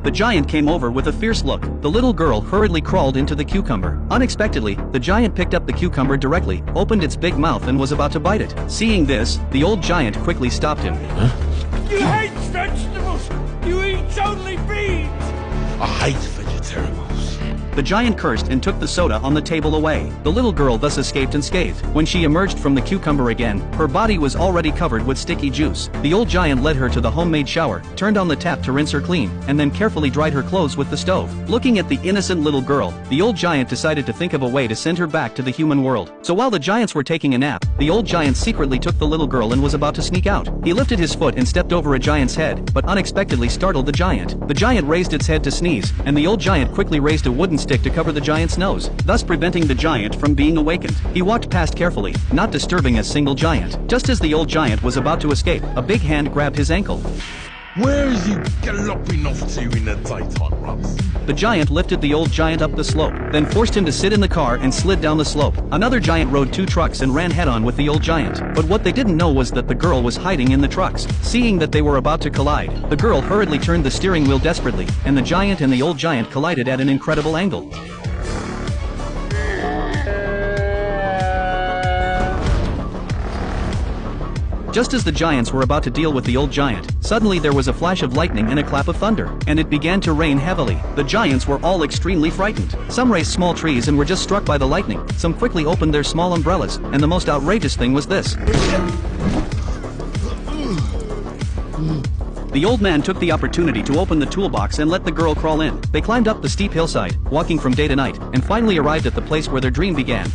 The giant came over with a fierce look. The little girl hurriedly crawled into the cucumber. Unexpectedly, the giant picked up the cucumber directly, opened its big mouth and was about to bite it. Seeing this, the old giant quickly stopped him. You hate vegetables! You eat only beans! I hate vegetables. The giant cursed and took the soda on the table away. The little girl thus escaped unscathed. When she emerged from the cucumber again, her body was already covered with sticky juice. The old giant led her to the homemade shower, turned on the tap to rinse her clean, and then carefully dried her clothes with the stove. Looking at the innocent little girl, the old giant decided to think of a way to send her back to the human world. So while the giants were taking a nap, the old giant secretly took the little girl and was about to sneak out. He lifted his foot and stepped over a giant's head, but unexpectedly startled the giant. The giant raised its head to sneeze, and the old giant quickly raised a wooden stick to cover the giant's nose, thus preventing the giant from being awakened. He walked past carefully, not disturbing a single giant. Just as the old giant was about to escape, a big hand grabbed his ankle. Where is you galloping off to in the daytime, Russ? The giant lifted the old giant up the slope, then forced him to sit in the car and slid down the slope. Another giant rode 2 trucks and ran head-on with the old giant. But what they didn't know was that the girl was hiding in the trucks. Seeing that they were about to collide, the girl hurriedly turned the steering wheel desperately, and the giant and the old giant collided at an incredible angle. Just as the giants were about to deal with the old giant, suddenly there was a flash of lightning and a clap of thunder, and it began to rain heavily. The giants were all extremely frightened. Some raised small trees and were just struck by the lightning. Some quickly opened their small umbrellas, and the most outrageous thing was this. The old man took the opportunity to open the toolbox and let the girl crawl in. They climbed up the steep hillside, walking from day to night, and finally arrived at the place where their dream began.